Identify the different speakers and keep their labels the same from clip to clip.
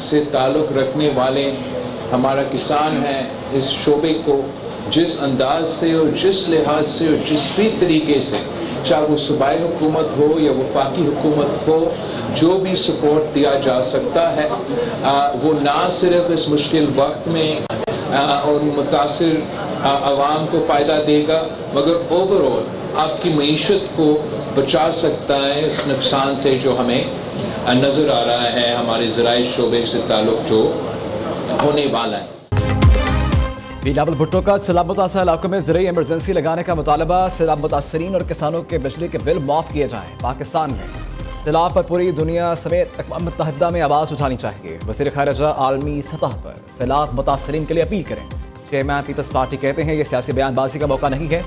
Speaker 1: से ताल्लुक़ रखने वाले हमारा किसान है, इस शोबे को जिस अंदाज से और जिस लिहाज से और जिस भी तरीके से, चाहे वो सूबाई हुकूमत हो या वफाकी हुकूमत हो, जो भी सपोर्ट दिया जा सकता है वो ना सिर्फ इस मुश्किल वक्त में और मुतासिर आवाम को फ़ायदा देगा, मगर ओवरऑल आपकी मईशत को बचा सकता है इस नुकसान से जो हमें नज़र आ रहा है, हमारे ज़राई शोबे से ताल्लुक़ जो होने वाला है।
Speaker 2: बिलावल भुट्टो का सैलाब मुतासर इलाकों में ज़रूरी इमरजेंसी लगाने का मुतालबा, सैलाब मुतासरीन और किसानों के बिजली के बिल माफ़ किए जाएँ। पाकिस्तान में सैलाब पर पूरी दुनिया समेत अक़वाम मुत्तहिदा में आवाज़ उठानी चाहिए। वज़ीर ख़ारिजा आलमी सतह पर सैलाब मुतासरीन के लिए अपील करें। चेयरमैन पीपल्स पार्टी कहते हैं ये सियासी बयानबाजी का मौका नहीं है।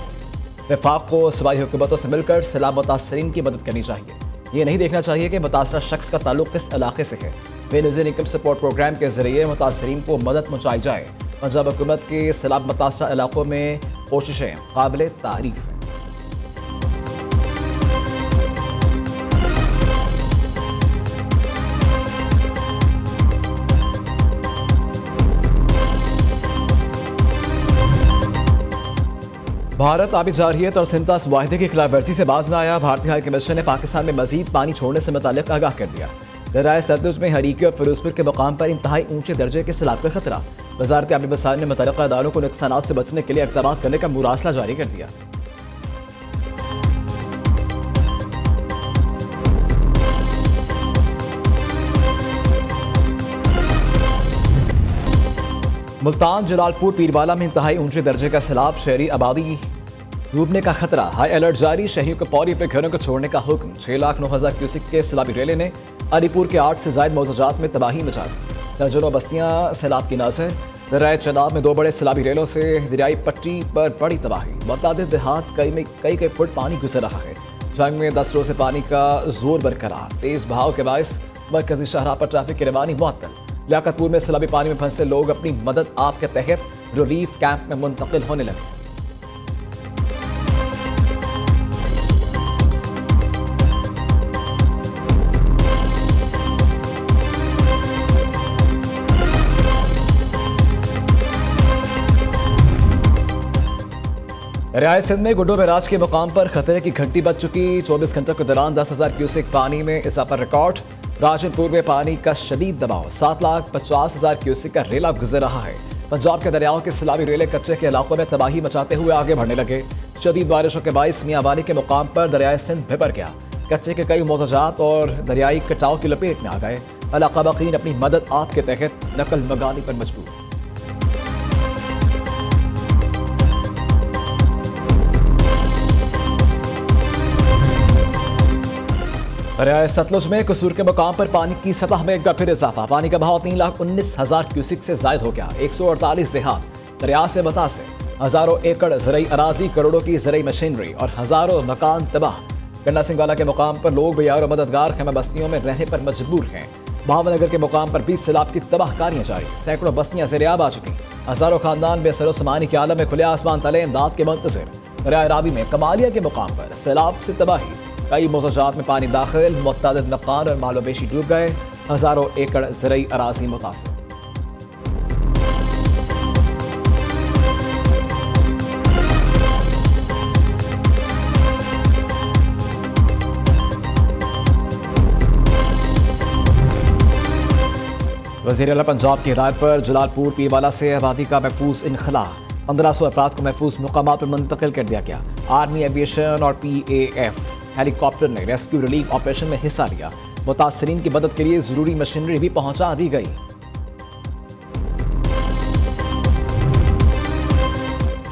Speaker 2: वफाक को सूबाई हुकूमतों से मिलकर सैलाब मुतासरीन की मदद करनी चाहिए। ये नहीं देखना चाहिए कि मुतासरा शख्स का ताल्लुक़ किस इलाके से है। बेनज़ीर इनकम सपोर्ट प्रोग्राम के ज़रिए मुतासरीन को मदद पहुँचाई जाए। पंजाब हुकूमत के सैलाब मुतासरा इलाकों में कोशिशें काबिल तारीफ़ हैं। भारत आबी जारहियत और सिंतास वाहिदे की खिलाफ वर्जी से बाज न आया। भारतीय हाई कमीशन ने पाकिस्तान में मजीद पानी छोड़ने से मुताल्लिक़ आगाह कर दिया। दरियाए सतलुज में हरीके और फिरोजपुर के मकाम पर इंतहाई ऊंचे दर्जे के सैलाब का खतरा। वज़ारत आबी वसाइल ने मुतल्लिक़ा इदारों को नुकसानात से बचने के लिए इक़दाम करने का मुरासला जारी कर दिया। मुल्तान, जलालपुर, पीरवाला में इंतहाई ऊंचे दर्जे का सैलाब, शहरी आबादी डूबने का खतरा। हाई अलर्ट जारी, शहरियों को पौड़ी पे घरों को छोड़ने का हुक्म। 6,09,000 क्यूसिक के सैलाबी रेले ने अलीपुर के 8 से ज़ायद मौज़ूजात में तबाही मचा दी। दर्जनों बस्तियां सैलाब की नज़र। दरियाए चनाब में 2 बड़े सैलाबी रेलों से दरियाई पट्टी पर बड़ी तबाही। मुतअद्दिद देहात कई फुट पानी गुजर रहा है। जंग में 10 रोज़ से पानी का जोर बरकरार। तेज़ बहाव के बायस मरकजी शाहराह पर ट्रैफिक की रवानी मुअत्तल। लियाकतपुर में सैलाबी पानी में फंसे लोग अपनी मदद आप के तहत रिलीफ कैंप में मुंतकिल होने लगे। रियासत सिंध में गुड्डो बैराज के मुकाम पर खतरे की घंटी बज चुकी। 24 घंटों के दौरान 10,000 क्यूसेक पानी में इजाफा रिकॉर्ड। राजनपुर में पानी का शदीद दबाव। 7,50,000 क्यूसेक का रेला गुजर रहा है। पंजाब के दरियाओं के सैलाबी रेले कच्चे के इलाकों में तबाही मचाते हुए आगे बढ़ने लगे। शदीद बारिशों के बायस मियांवाली के मुकाम पर दरियाए सिंध भिबर गया। कच्चे के कई मौज़ूजात और दरियाई कटाव की लपेट में आ गए। इलाका बकीन अपनी मदद आप के तहत नकल मंगाने पर मजबूर। दरियाए सतलुज में कसूर के मुकाम पर पानी की सतह में एक बार फिर इजाफा। पानी का बहाव 3,19,000 क्यूसिक से जायद हो गया। 148 देहात दरिया से मुतासिर। हजारों एकड़ ज़रई अराजी, करोड़ों की ज़रई मशीनरी और हजारों मकान तबाह। गन्ना सिंह वाला के मुकाम पर लोग बेयार और मददगार खेमा बस्तियों में रहने पर मजबूर हैं। भावनगर के मुकाम पर भी सैलाब की तबाहकारियां जारी। सैकड़ों बस्तियां ज़ेर-ए-आब आ चुकी। हजारों खानदान बेसरो समानी के आलम में खुले आसमान तले इमदाद के मुंतज़िर। दरियाए रावी में कमालिया के मुकाम पर सैलाब से तबाही। कई मौज़ूजात में पानी दाखिल। मुतअद्दिद मकान और मालो बेशी डूब गए। हजारों एकड़ ज़रई अराज़ी मुतासिर। वज़ीर आला पंजाब की हिदायत पर जलालपुर पीरवाला से आबादी का महफूज इनखला। 1500 अफराद को महफूज मुकामात पर मुंतकिल कर दिया गया। आर्मी, एविएशन और PAF हेलीकॉप्टर ने रेस्क्यू रिलीफ ऑपरेशन में हिस्सा लिया। मुतासरीन की मदद के लिए जरूरी मशीनरी भी पहुंचा दी गई।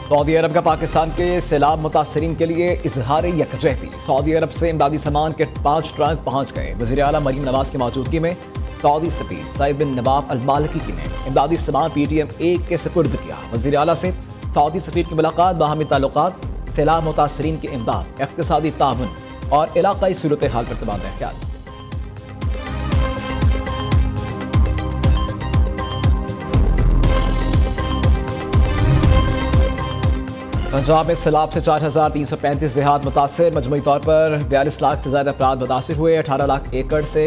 Speaker 2: सऊदी अरब का पाकिस्तान के सैलाब मुतासरीन के लिए इजहार यकजहती। सऊदी अरब से इमदादी सामान के 5 ट्रक पहुंच गए। वज़ीर आला मरीम नवाज की मौजूदगी में सऊदी सफीर सईद बिन नवाफ अल मालिकी ने इमदादी सामान PTM 1 के सुपुर्द किया। वज़ीर आला से सऊदी सफीर की मुलाकात, बाहमी ताल्लुकात, सैलाब मुतासरीन की इमदाद, इक़्तिसादी ताउन और इलाकाई सूरत हाल पर तबादला ख्याल। पंजाब में सैलाब से 4,335 देहात मुतासिर। मजमूई तौर पर 42 लाख से ज़्यादा अफराद मुतासिर हुए। 18 लाख एकड़ से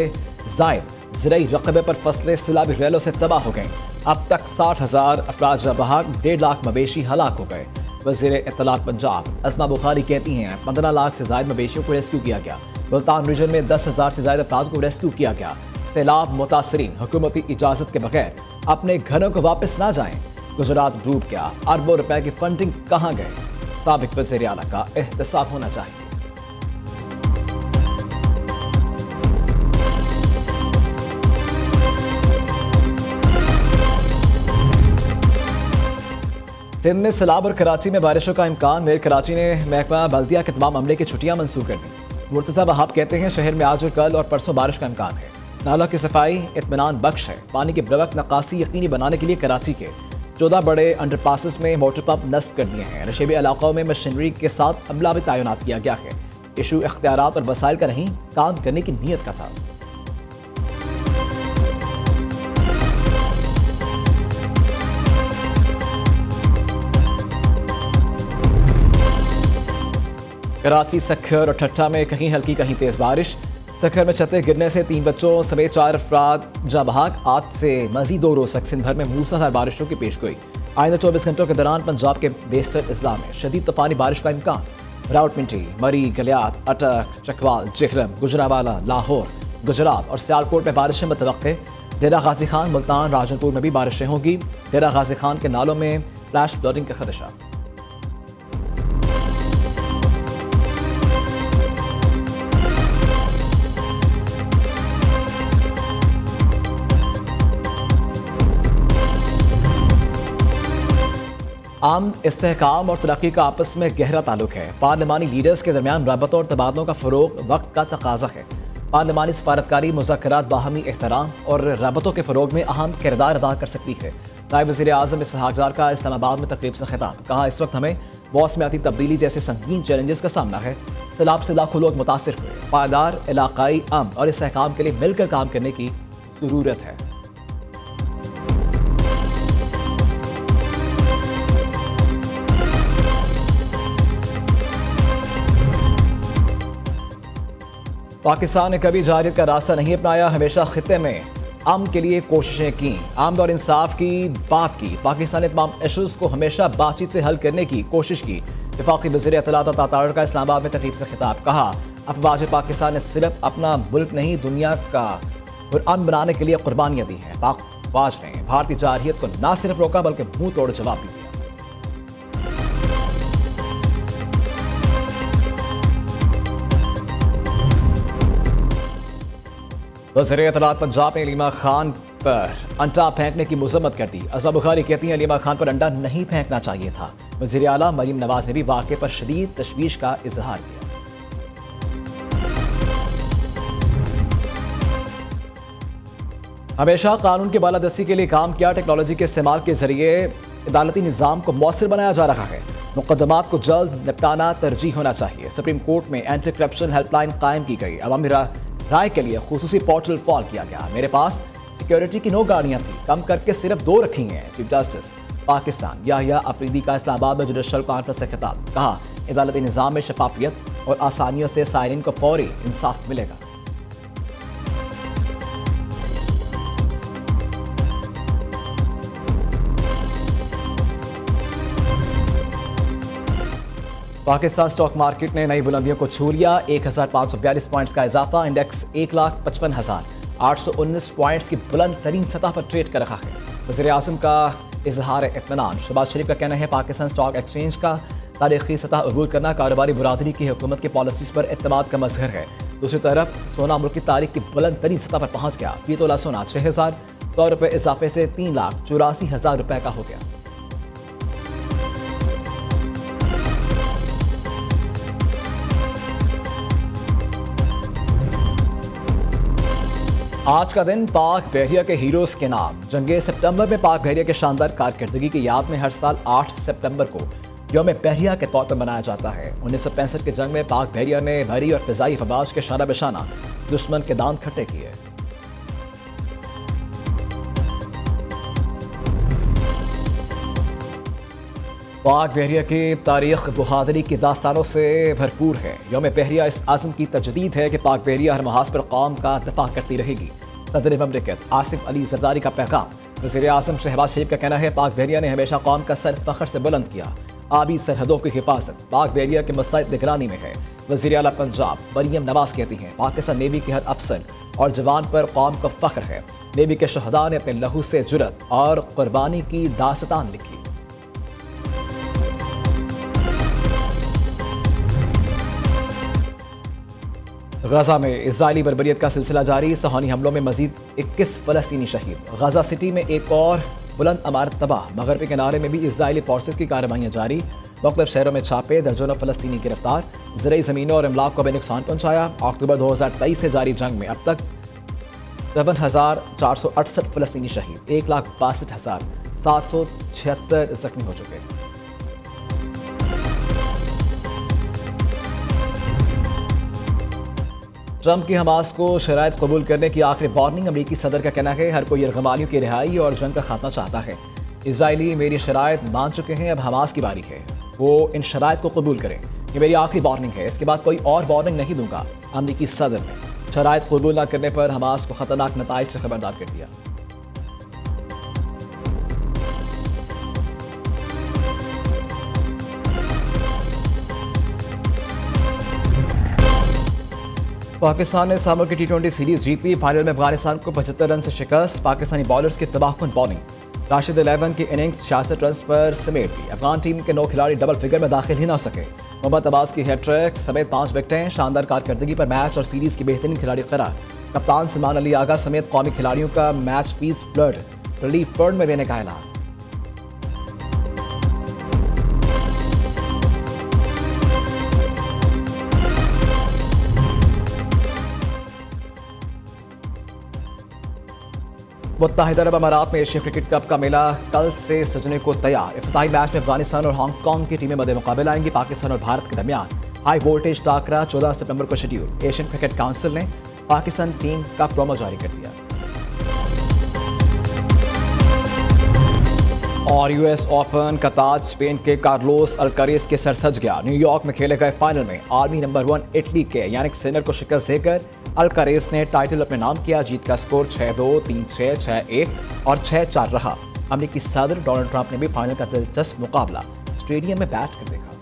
Speaker 2: जायद ज़राई रकबे पर फसलें सैलाबी रेलों से तबाह हो गईं। अब तक 60,000 अफराद जाँ बहक, 1.5 लाख मवेशी हलाक हो गए। वज़ीर इत्तलात पंजाब अस्मा बुखारी कहती हैं 15 लाख से ज़ायद मवेशियों को रेस्क्यू किया गया। मुल्तान रीजन में 10,000 से ज़ायद अफराद को रेस्क्यू किया गया। सैलाब मुतासरीन हुकूमती इजाज़त के बगैर अपने घरों को वापस ना जाएं। गुजरात डूब गया, अरबों रुपए की फंडिंग कहाँ गए? साबिक वज़ीर आला का एहतसाब होना चाहिए। दिन में सैलाब और कराची में बारिशों का इम्कान। मेयर कराची ने महकमा बल्दिया के तमाम अमले की छुट्टियां मंसूख कर दी। मुर्तज़ा वहाब कहते हैं शहर में आज और कल और परसों बारिश का इम्कान है। नालों की सफाई इत्मीनान बख्श है। पानी की बरवक्त नक्कासी यकीनी बनाने के लिए कराची के 14 बड़े अंडरपासेस में मोटर पंप नस्ब कर दिए हैं। नशेबी इलाकों में मशीनरी के साथ अमला भी तैनात किया गया है। इशू इख्तियारात और वसाइल का नहीं, काम करने की नीयत का था। कराची, सखर और ठट्ठा में कहीं हल्की कहीं तेज बारिश। सखर में छतें गिरने से 3 बच्चों समेत 4 अफराद जाँ बहक। आज से मजीद 2 रोज तक सिंध भर में मूसलाधार बारिशों की पेशगोई। आइंदा 24 घंटों के दौरान पंजाब के बेशतर अजला में शदीद तूफानी बारिश का इम्कान। रावलपिंडी, मरी, गलियात, अटक, चकवाल, जिहरम, गुजरावाला, लाहौर, गुजरात और सियालकोट में बारिशें मुतवक्के। डेरा गाजी खान, मुल्तान, राजनपुर में भी बारिशें होंगी। डेरा गाजी खान के नालों में फ्लैश फ्लडिंग का खदशा। आम इस्तेहकाम और तरक्की का आपस में गहरा ताल्लुक है। पार्लिमानी लीडर्स के दरमियान रबतों और तबादलों का फ़रोग वक्त का तकाजा है। पार्लिमानी सफारतकारी, मुज़ाकरात, बाहमी एहतराम और रबतों के फ़रोग में अहम किरदार अदा कर सकती है। नायब वज़ीर आज़म इसहाक़ डार का इस्लामाबाद में तकरीब से खिताब। कहा इस वक्त हमें मौसमियाती तब्दीली जैसे संगीन चैलेंजेस का सामना है। सैलाब से लाखों लोग मुतासिर हुए। पायदार इलाकाई अमन और इस्तेहकाम के लिए मिलकर काम करने की ज़रूरत है। पाकिस्तान ने कभी जाहिलियत का रास्ता नहीं अपनाया, हमेशा खित्ते में अमन के लिए कोशिशें की, अमन और इंसाफ की बात की। पाकिस्तान ने तमाम इशूज़ को हमेशा बातचीत से हल करने की कोशिश की। वफाकी वज़ीर इत्तलात तातार का इस्लामाबाद में तकरीब से खिताब। कहा अफवाज पाकिस्तान ने सिर्फ अपना मुल्क नहीं दुनिया का अमन बनाने के लिए कुर्बानियाँ दी हैं। पाक फौज ने भारतीय जारहियत को न सिर्फ रोका बल्कि मुंह तोड़ जवाब भी दिया। वज़ीर इत्तलात पंजाब ने अलीमा खान पर अंडा फेंकने की मजम्मत कर दी। अस्मा बुखारी कहती हैं अलीमा खान पर अंडा नहीं फेंकना चाहिए था। वज़ीर आला मरीम नवाज ने भी वाक़े पर शदीद तशवीश का इजहार किया। हमेशा कानून की बालादस्ती के लिए काम किया। टेक्नोलॉजी के इस्तेमाल के जरिए अदालती निज़ाम को मौसर बनाया जा रहा है। मुकदमात को जल्द निपटाना तरजीह होना चाहिए। सुप्रीम कोर्ट में एंटी करप्शन हेल्पलाइन कायम की गई। अवामी राय के लिए खुसूसी पोर्टल फॉल किया गया। मेरे पास सिक्योरिटी की 9 गाड़ियां थी, कम करके सिर्फ 2 रखी हैं। चीफ जस्टिस पाकिस्तान याहिया अफरीदी का इस्लामाबाद में जुडिशल कॉन्फ्रेंस से खिताब। कहा अदालती निज़ाम में शफाफियत और आसानियों से साइरिन को फौरी इंसाफ मिलेगा। पाकिस्तान स्टॉक मार्केट ने नई बुलंदियों को छू लिया। 1542 पॉइंट्स का इजाफा। इंडेक्स 1,55,819 पॉइंट्स की बुलंद तरीन सतह पर ट्रेड कर रहा है। वज़ीर आज़म का इजहार इत्मीनान। शहबाज शरीफ का कहना है पाकिस्तान स्टॉक एक्सचेंज का तारीखी सतह अबूर करना कारोबारी बरादरी की हुकूमत की पॉलिसीज पर एतमाद का मजहर है। दूसरी तरफ सोना मुल्क की तारीख की बुलंद तरीन सतह पर पहुंच गया। फी तोला सोना 6,100 रुपये इजाफे से 3,84,000 रुपये का हो गया। आज का दिन पाक बहरिया के हीरोज के नाम। जंगे सितंबर में पाक बहरिया के शानदार कारकर्दगी की याद में हर साल 8 सितंबर को यौम बहरिया के तौर पर मनाया जाता है। 1965 के जंग में पाक बहरिया ने भरी और फिजाई अफवाज के शाना बशाना दुश्मन के दांत खट्टे किए। पाक बहरिया की तारीख बहादुरी की दास्तानों से भरपूर है। यौम बहरिया इस आज़म की तजदीद है कि पाक बहरिया हर महाज पर कौम का दफा करती रहेगी। सदर ममलिकत आसिफ अली जरदारी का पैगाम। वज़ीर आज़म शहबाज शरीफ का कहना है पाक बहरिया ने हमेशा कौम का सर फख्र से बुलंद किया। आबी सरहदों की हिफाजत पाक बहरिया के मुस्तैद निगरानी में है। वज़ीर आला पंजाब मरियम नवाज कहती हैं पाकिस्तान नेवी के हर अफसर और जवान पर कौम को फख्र है। नेवी के शहदा ने अपने लहू से जुरत और कुर्बानी की दास्तान लिखी। गजा में इजरायली बर्बरियत का सिलसिला जारी। सहानी हमलों में मजीद 21 फलस्तीनी शहीद। गजा सिटी में एक और बुलंद इमारत तबाह। मगरबी किनारे में भी इजरायली फोर्सेस की कार्रवाइयाँ जारी। मुख्तलिफ शहरों में छापे, दर्जनों फलस्तीनी गिरफ्तार। ज़रई ज़मीनों और इमलाक को भी नुकसान पहुँचाया। अक्टूबर 2023 से जारी जंग में अब तक 53,468 फलस्तीनी शहीद, 1,62,776 जख्मी हो चुके। ट्रंप की हमास को शराइत कबूल करने की आखिरी वार्निंग। अमेरिकी सदर का कहना है हर कोई यरगमालियों की रिहाई और जंग का खात्मा चाहता है। इजरायली मेरी शराइत मान चुके हैं, अब हमास की बारी है वो इन शराइत को कबूल करें। ये मेरी आखिरी वार्निंग है, इसके बाद कोई और वार्निंग नहीं दूंगा। अमेरिकी सदर ने शराइत कबूल न करने पर हमास को खतरनाक नताइज से खबरदार कर दिया। पाकिस्तान ने सामर की T20 सीरीज जीती। फाइनल में अफगानिस्तान को 75 रन से शिकस्त। पाकिस्तानी बॉलर्स की तबाहकुन बॉलिंग। राशिद 11 की इनिंग्स 66 रन पर समेट दी। अफगान टीम के 9 खिलाड़ी डबल फिगर में दाखिल ही न सके। मोहम्मद अब्बास की हैट्रिक समेत 5 विकेटें। शानदार कारकर्दगी पर मैच और सीरीज के बेहतरीन खिलाड़ी करार। कप्तान सलमान अली आगा समेत कौमी खिलाड़ियों का match fees flood relief fund में देने का ऐलान। मुत्तहिदा अरब अमारात में एशिया क्रिकेट कप का मेला कल से सजने को तैयार। इफ्तिताई मैच में अफगानिस्तान और हांगकांग की टीमें मद्दे मुकाबला आएंगी। पाकिस्तान और भारत के दरमियान हाई वोल्टेज टाकरा 14 सितंबर को शेड्यूल। एशियन क्रिकेट काउंसिल ने पाकिस्तान टीम का प्रोमो जारी कर दिया। और यूएस ओपन का ताज स्पेन के कार्लोस अल्कारेज के सर सज गया। न्यूयॉर्क में खेले गए फाइनल में आर्मी नंबर 1 इटली के यानिक सिनर को शिकस्त देकर अल्कारेज ने टाइटल अपने नाम किया। जीत का स्कोर 6-2, 3-6, 6-1 और 6-4 रहा। अमेरिकी सदर डोनाल्ड ट्रंप ने भी फाइनल का दिलचस्प मुकाबला स्टेडियम में बैठ कर देखा।